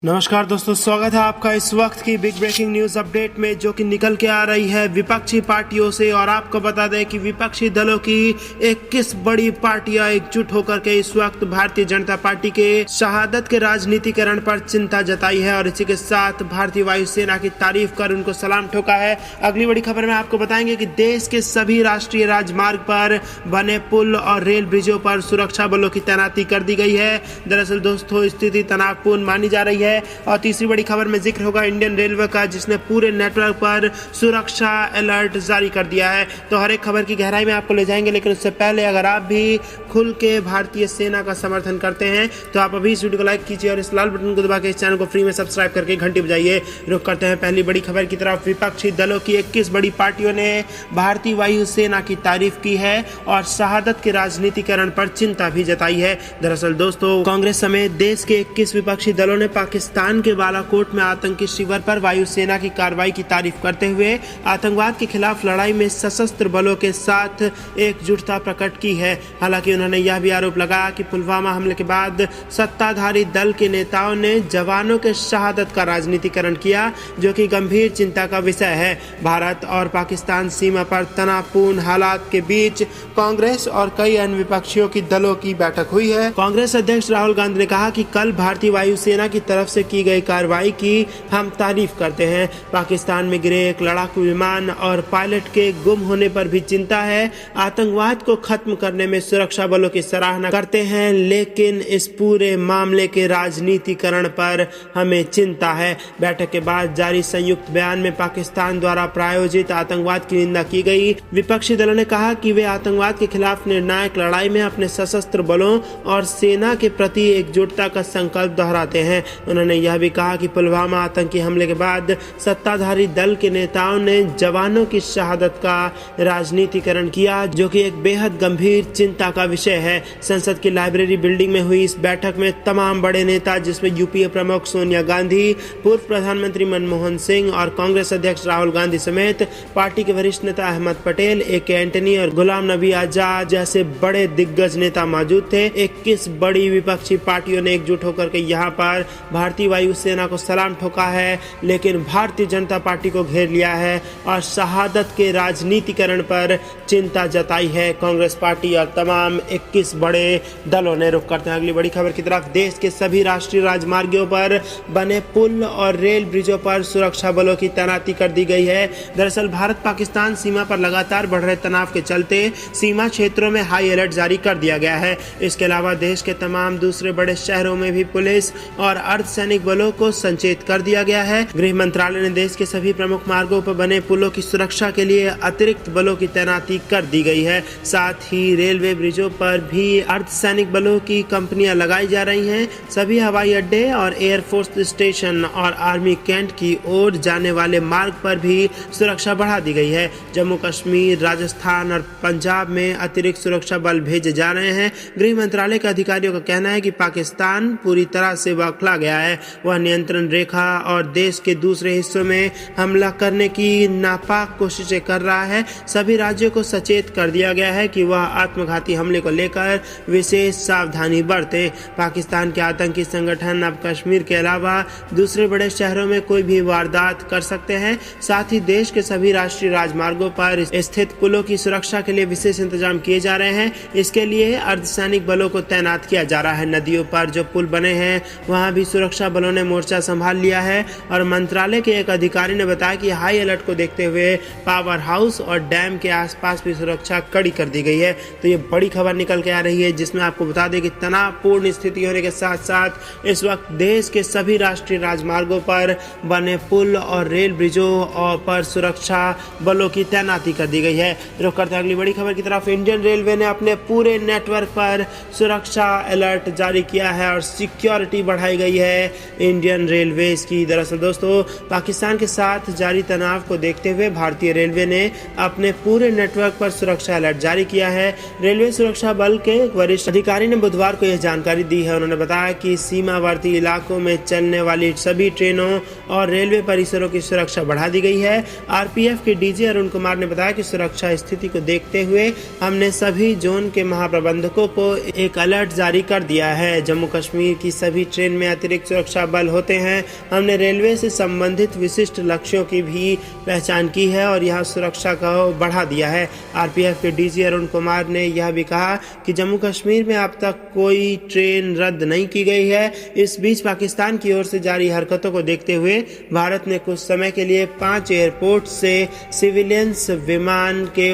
नमस्कार दोस्तों, स्वागत है आपका इस वक्त की बिग ब्रेकिंग न्यूज अपडेट में, जो कि निकल के आ रही है विपक्षी पार्टियों से। और आपको बता दें कि विपक्षी दलों की 21 बड़ी पार्टियां एकजुट होकर के इस वक्त भारतीय जनता पार्टी के शहादत के राजनीतिकरण पर चिंता जताई है और इसी के साथ भारतीय वायुसेना की तारीफ कर उनको सलाम ठोका है। अगली बड़ी खबर में आपको बताएंगे कि देश के सभी राष्ट्रीय राजमार्ग पर बने पुल और रेल ब्रिजों पर सुरक्षा बलों की तैनाती कर दी गई है। दरअसल दोस्तों, स्थिति तनावपूर्ण मानी जा रही है। और तीसरी बड़ी खबर में जिक्र होगा इंडियन रेलवे का, जिसने पूरे नेटवर्क पर सुरक्षा अलर्ट जारी कर दिया है। तो हर एक खबर की गहराई में आपको ले जाएंगे, लेकिन उससे पहले अगर आप भी खुल के भारतीय सेना का समर्थन करते हैं तो आप अभी इस वीडियो को लाइक कीजिए और इस लाल बटन को दबा के इस चैनल को फ्री में सब्सक्राइब करके घंटी बजाइए। रुक करते हैं पहली बड़ी खबर की तरफ। विपक्षी दलों की 21 बड़ी पार्टियों ने भारतीय वायुसेना की तारीफ की है और शहादत के राजनीतिकरण पर चिंता भी जताई है। दरअसल दोस्तों, कांग्रेस समेत देश के 21 विपक्षी दलों ने पाकिस्तान के बालाकोट में आतंकी शिविर पर वायुसेना की कार्रवाई की तारीफ करते हुए आतंकवाद के खिलाफ लड़ाई में सशस्त्र बलों के साथ एकजुटता प्रकट की है। हालांकि उन्होंने यह भी आरोप लगाया कि पुलवामा हमले के बाद सत्ताधारी दल के नेताओं ने जवानों के शहादत का राजनीतिकरण किया, जो कि गंभीर चिंता का विषय है। भारत और पाकिस्तान सीमा पर तनावपूर्ण हालात के बीच कांग्रेस और कई अन्य विपक्षियों की दलों की बैठक हुई है। कांग्रेस अध्यक्ष राहुल गांधी ने कहा कि कल भारतीय वायुसेना की तरफ से की गई कार्रवाई की हम तारीफ करते हैं। पाकिस्तान में गिरे एक लड़ाकू विमान और पायलट के गुम होने पर भी चिंता है। आतंकवाद को खत्म करने में सुरक्षा बलों की सराहना करते हैं, लेकिन इस पूरे मामले के राजनीतिकरण पर हमें चिंता है। बैठक के बाद जारी संयुक्त बयान में पाकिस्तान द्वारा प्रायोजित आतंकवाद की निंदा की गई। विपक्षी दलों ने कहा कि वे आतंकवाद के खिलाफ निर्णायक लड़ाई में अपने सशस्त्र बलों और सेना के प्रति एकजुटता का संकल्प दोहराते हैं। उन्होंने यह भी कहा कि पुलवामा आतंकी हमले के बाद सत्ताधारी दल के नेताओं ने जवानों की शहादत का राजनीतिकरण किया, जो कि एक बेहद गंभीर चिंता का विषय है। संसद की लाइब्रेरी बिल्डिंग में हुई इस बैठक में तमाम बड़े नेता, जिसमें यूपीए प्रमुख सोनिया गांधी, पूर्व प्रधानमंत्री मनमोहन सिंह और कांग्रेस अध्यक्ष राहुल गांधी समेत पार्टी के वरिष्ठ नेता अहमद पटेल, AK एंटनी और गुलाम नबी आजाद जैसे बड़े दिग्गज नेता मौजूद थे। 21 बड़ी विपक्षी पार्टियों ने एकजुट होकर के यहाँ पर भारतीय वायुसेना को सलाम ठोका है, लेकिन भारतीय जनता पार्टी को घेर लिया है और शहादत के राजनीतिकरण पर चिंता जताई है कांग्रेस पार्टी और तमाम 21 बड़े दलों ने। रुक करते हैं अगली बड़ी खबर की तरफ। देश के सभी राष्ट्रीय राजमार्गों पर बने पुल और रेल ब्रिजों पर सुरक्षा बलों की तैनाती कर दी गई है। दरअसल भारत पाकिस्तान सीमा पर लगातार बढ़ रहे तनाव के चलते सीमा क्षेत्रों में हाई अलर्ट जारी कर दिया गया है। इसके अलावा देश के तमाम दूसरे बड़े शहरों में भी पुलिस और अर्धसैनिक बलों को संचेत कर दिया गया है। गृह मंत्रालय ने देश के सभी प्रमुख मार्गों पर बने पुलों की सुरक्षा के लिए अतिरिक्त बलों की तैनाती कर दी गई है। साथ ही रेलवे ब्रिजों पर भी अर्धसैनिक बलों की कंपनियां लगाई जा रही हैं। सभी हवाई अड्डे और एयरफोर्स स्टेशन और आर्मी कैंट की ओर जाने वाले मार्ग पर भी सुरक्षा बढ़ा दी गई है। जम्मू कश्मीर, राजस्थान और पंजाब में अतिरिक्त सुरक्षा बल भेजे जा रहे हैं। गृह मंत्रालय के अधिकारियों का कहना है कि पाकिस्तान पूरी तरह से बौखला गया है। वह नियंत्रण रेखा और देश के दूसरे हिस्सों में हमला करने की नापाक कोशिशें कर रहा है। सभी राज्यों को सचेत कर दिया गया है कि वह आत्मघाती हमले को लेकर विशेष सावधानी बरते। पाकिस्तान के आतंकी संगठन अब कश्मीर के अलावा दूसरे बड़े शहरों में कोई भी वारदात कर सकते हैं। साथ ही देश के सभी राष्ट्रीय राजमार्गों पर स्थित पुलों की सुरक्षा के लिए विशेष इंतजाम किए जा रहे हैं। इसके लिए अर्धसैनिक बलों को तैनात किया जा रहा है। नदियों पर जो पुल बने हैं वहां भी सुरक्षा बलों ने मोर्चा संभाल लिया है और मंत्रालय के एक अधिकारी ने बताया कि हाई अलर्ट को देखते हुए पावर हाउस और डैम के आसपास भी सुरक्षा कड़ी कर दी गई है। तो ये बड़ी खबर निकल के आ रही है, जिसमें आपको बता दें कि तनावपूर्ण स्थिति होने के साथ साथ इस वक्त देश के सभी राष्ट्रीय राजमार्गों पर बने पुल और रेल ब्रिजों पर सुरक्षा बलों की तैनाती कर दी गई है। रुक करते हैं अगली बड़ी खबर की तरफ। इंडियन रेलवे ने अपने पूरे नेटवर्क पर सुरक्षा अलर्ट जारी किया है और सिक्योरिटी बढ़ाई गई है इंडियन रेलवेज की। दरअसल दोस्तों, पाकिस्तान के साथ जारी तनाव को देखते हुए भारतीय रेलवे ने अपने पूरे नेटवर्क पर सुरक्षा अलर्ट जारी किया है। रेलवे सुरक्षा बल के वरिष्ठ अधिकारी ने बुधवार को यह जानकारी दी है। उन्होंने बताया कि सीमावर्ती इलाकों में चलने वाली सभी ट्रेनों और रेलवे परिसरों की सुरक्षा बढ़ा दी गई है। RPF के DG अरुण कुमार ने बताया कि सुरक्षा स्थिति को देखते हुए हमने सभी जोन के महाप्रबंधकों को एक अलर्ट जारी कर दिया है। जम्मू कश्मीर की सभी ट्रेन में अतिरिक्त सुरक्षा बल होते हैं। हमने रेलवे से संबंधित विशिष्ट लक्ष्यों की भी पहचान की है और यहाँ सुरक्षा को बढ़ा दिया है। आरपीएफ के डीजी अरुण कुमार ने यह भी कहा कि जम्मू कश्मीर में अब तक कोई ट्रेन रद्द नहीं की गई है। इस बीच पाकिस्तान की ओर से जारी हरकतों को देखते हुए भारत ने कुछ समय के लिए 5 एयरपोर्ट से सिविलियंस विमान के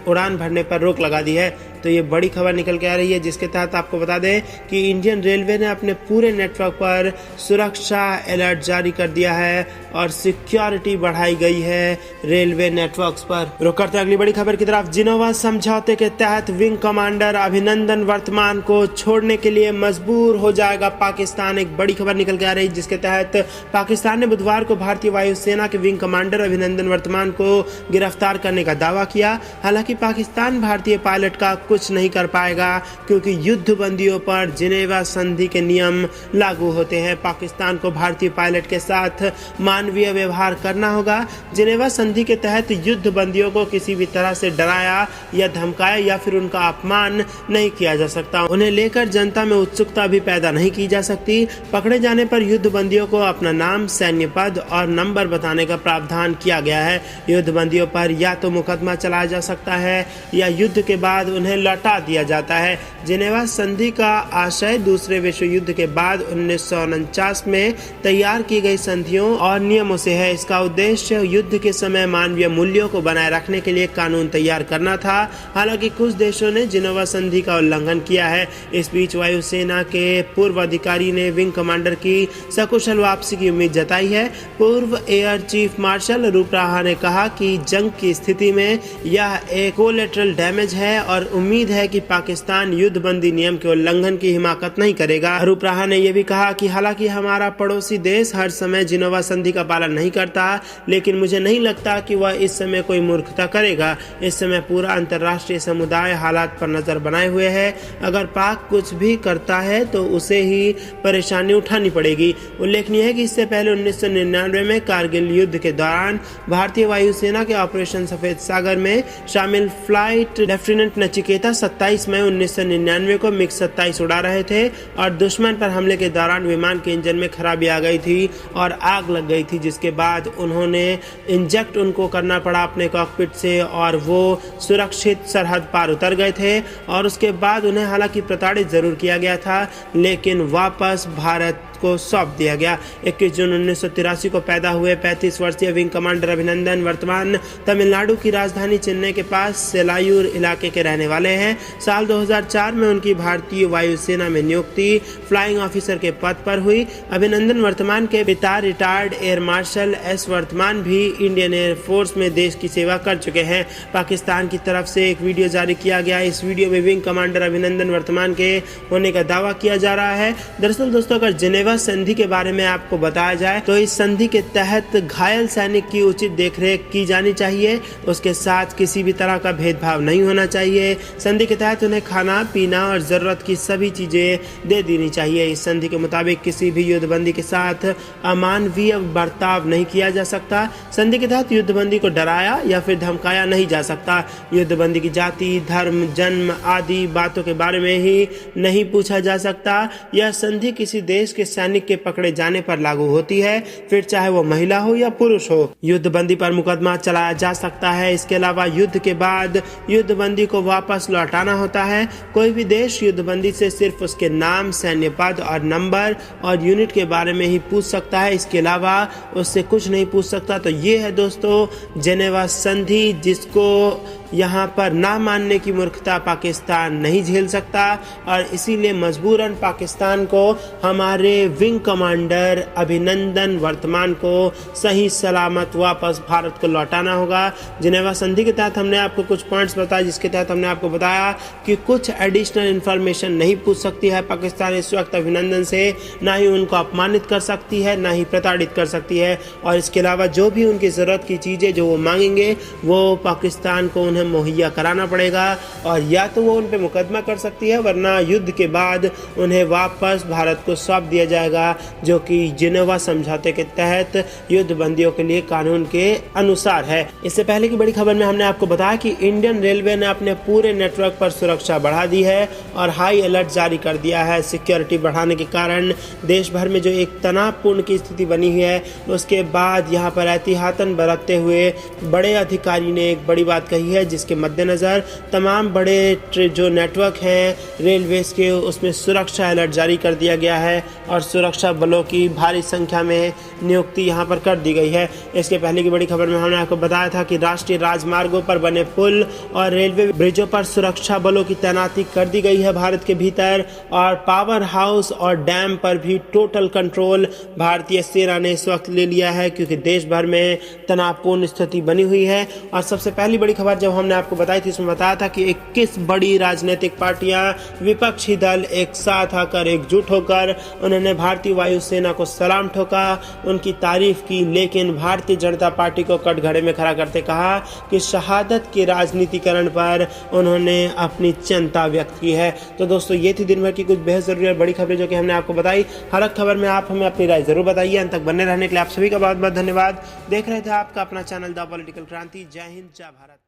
उड़ान भरने पर रोक लगा दी है। तो ये बड़ी खबर निकल के आ रही है, जिसके तहत आपको बता दें कि इंडियन रेलवे ने अपने पूरे नेटवर्क पर सुरक्षा अलर्ट जारी कर दिया है और सिक्योरिटी बढ़ाई गई है रेलवे नेटवर्क्स पर। रुक करते अगली बड़ी खबर की तरफ। जिनेवा समझौते के तहत विंग कमांडर अभिनंदन वर्तमान को छोड़ने के लिए मजबूर हो जाएगा पाकिस्तान। एक बड़ी खबर निकल के आ रही है, जिसके तहत पाकिस्तान ने बुधवार को भारतीय वायुसेना के विंग कमांडर अभिनंदन वर्तमान को गिरफ्तार करने का दावा किया। हालांकि पाकिस्तान भारतीय पायलट का कुछ नहीं कर पाएगा क्योंकि युद्ध बंदियों पर जिनेवा संधि के नियम लागू होते हैं। पाकिस्तान को भारतीय पायलट के साथ मानवीय व्यवहार करना होगा। जिनेवा संधि के तहत युद्ध बंदियों को किसी भी तरह से डराया या धमकाया या फिर उनका अपमान नहीं किया जा सकता। उन्हें लेकर जनता में उत्सुकता भी पैदा नहीं की जा सकती। पकड़े जाने पर युद्ध बंदियों को अपना नाम, सैन्य पद और नंबर बताने का प्रावधान किया गया है। युद्ध बंदियों पर या तो मुकदमा चलाया जा सकता है या युद्ध के बाद उन्हें लौटा दिया जाता है। जिनेवा संधि का आशय दूसरे विश्व युद्ध के बाद 1949 में तैयार की गई संधियों और नियमों से है। इसका उद्देश्य युद्ध के समय मानवीय मूल्यों को बनाए रखने के लिए कानून तैयार करना था। हालांकि कुछ देशों ने जिनेवा संधि का उल्लंघन किया है। इस बीच वायुसेना के पूर्व अधिकारी ने विंग कमांडर की सकुशल वापसी की उम्मीद जताई है। पूर्व एयर चीफ मार्शल रूप राहा ने कहा कि जंग की स्थिति में यह एक कोलेटरल डैमेज है और उम्मीद है कि पाकिस्तान युद्धबंदी नियम के उल्लंघन की हिमाकत नहीं करेगा। रूप राहा ने यह भी कहा कि हालांकि हमारा पड़ोसी देश हर समय जिनेवा संधि का पालन नहीं करता, लेकिन मुझे नहीं लगता कि वह इस समय कोई मूर्खता करेगा। इस समय पूरा अंतर्राष्ट्रीय समुदाय हालात पर नजर बनाए हुए है। अगर पाक कुछ भी करता है तो उसे ही परेशानी उठानी पड़ेगी। उल्लेखनीय है कि इससे पहले 1999 में कारगिल युद्ध के दौरान भारतीय वायुसेना के ऑपरेशन सफेद सागर में शामिल फ्लाइट लेफ्टिनेंट नचिकेता 27 मई 1999 को मिग 27 उड़ा रहे थे और दुश्मन पर हमले के दौरान विमान के इंजन में खराबी आ गई थी और आग लग गई थी, जिसके बाद उन्होंने इंजेक्ट उनको करना पड़ा अपने कॉकपिट से और वो सुरक्षित सरहद पार उतर गए थे। और उसके बाद उन्हें हालांकि प्रताड़ित जरूर किया गया था, लेकिन वापस भारत को सौंप दिया गया। 21 जून 1983 को पैदा हुए 35 वर्षीय विंग कमांडर अभिनंदन वर्तमान तमिलनाडु की राजधानी चेन्नई के पास सेलायूर इलाके के रहने वाले हैं। साल 2004 में उनकी भारतीय वायुसेना में नियुक्ति फ्लाइंग ऑफिसर के पद पर हुई। अभिनंदन वर्तमान के पिता रिटायर्ड एयर मार्शल एस वर्तमान भी इंडियन एयर फोर्स में देश की सेवा कर चुके हैं। पाकिस्तान की तरफ से एक वीडियो जारी किया गया। इस वीडियो में विंग कमांडर अभिनंदन वर्तमान के होने का दावा किया जा रहा है। दरअसल दोस्तों, अगर जिनेवा संधि के बारे में आपको बताया जाए तो इस संधि के तहत घायल सैनिक की उचित देखरेख की जानी चाहिए। उसके साथ किसी भी तरह का भेदभाव नहीं होना चाहिए। संधि के तहत उन्हें खाना पीना और जरूरत की सभी चीजें दे देनी चाहिए। इस संधि के मुताबिक किसी भी युद्धबंदी के साथ अमानवीय बर्ताव नहीं किया जा सकता। संधि के तहत युद्धबंदी को डराया या फिर धमकाया नहीं जा सकता। युद्धबंदी की जाति, धर्म, जन्म आदि बातों के बारे में ही नहीं पूछा जा सकता। यह संधि किसी देश के सैनिक के पकड़े जाने पर लागू होती है, फिर चाहे वो महिला हो या पुरुष हो। युद्धबंदी पर मुकदमा चलाया जा सकता है। इसके अलावा युद्ध के बाद युद्धबंदी को वापस लौटाना होता है। कोई भी देश युद्धबंदी से सिर्फ उसके नाम, सैन्य पद और नंबर और यूनिट के बारे में ही पूछ सकता है। इसके अलावा उससे कुछ नहीं पूछ सकता। तो ये है दोस्तों जिनेवा संधि, जिसको यहाँ पर ना मानने की मूर्खता पाकिस्तान नहीं झेल सकता और इसीलिए मजबूरन पाकिस्तान को हमारे विंग कमांडर अभिनंदन वर्तमान को सही सलामत वापस भारत को लौटाना होगा। जिनेवा संधि के तहत हमने आपको कुछ पॉइंट्स बताए, जिसके तहत हमने आपको बताया कि कुछ एडिशनल इंफॉर्मेशन नहीं पूछ सकती है पाकिस्तान इस वक्त अभिनंदन से, ना ही उनको अपमानित कर सकती है, ना ही प्रताड़ित कर सकती है। और इसके अलावा जो भी उनकी ज़रूरत की चीज़ें जो वो मांगेंगे वो पाकिस्तान को उन्हें मुहैया कराना पड़ेगा और या तो वो उन पे मुकदमा कर सकती है, वरना युद्ध के बाद उन्हें वापस भारत को सौंप दिया जाएगा, जो कि जिनेवा समझौते के तहत युद्ध बंदियों के लिए कानून के अनुसार है। इससे पहले की बड़ी खबर में हमने आपको बताया कि इंडियन रेलवे ने अपने पूरे नेटवर्क पर सुरक्षा बढ़ा दी है और हाई अलर्ट जारी कर दिया है। सिक्योरिटी बढ़ाने के कारण देश भर में जो एक तनावपूर्ण की स्थिति बनी हुई है, उसके बाद यहाँ पर एहतियातन बरतते हुए बड़े अधिकारी ने एक बड़ी बात कही है, जिसके मद्देनज़र तमाम बड़े जो नेटवर्क हैं रेलवेज के, उसमें सुरक्षा अलर्ट जारी कर दिया गया है और सुरक्षा बलों की भारी संख्या में नियुक्ति यहाँ पर कर दी गई है। इसके पहले की बड़ी खबर में हमने आपको बताया था कि राष्ट्रीय राजमार्गों पर बने पुल और रेलवे ब्रिजों पर सुरक्षा बलों की तैनाती कर दी गई है भारत के भीतर, और पावर हाउस और डैम पर भी टोटल कंट्रोल भारतीय सेना ने इस वक्त ले लिया है, क्योंकि देश भर में तनावपूर्ण स्थिति बनी हुई है। और सबसे पहली बड़ी खबर जब हमने आपको बताई थी, इसमें बताया था कि 21 बड़ी राजनीतिक पार्टियां, विपक्षी दल एक साथ आकर एकजुट होकर उन्होंने भारतीय वायुसेना को सलाम ठोका, उनकी तारीफ की, लेकिन भारतीय जनता पार्टी को कटघरे में खड़ा करते कहा कि शहादत के राजनीतिकरण पर उन्होंने अपनी चिंता व्यक्त की है। तो दोस्तों, ये थी दिन भर की कुछ बेहद जरूरी और बड़ी खबरें जो कि हमने आपको बताई। हर एक खबर में आप हमें अपनी राय जरूर बताइए। अंत तक बने रहने के लिए आप सभी का बहुत बहुत धन्यवाद। देख रहे थे आपका अपना चैनल द पॉलिटिकल क्रांति। जय हिंद, जय भारत।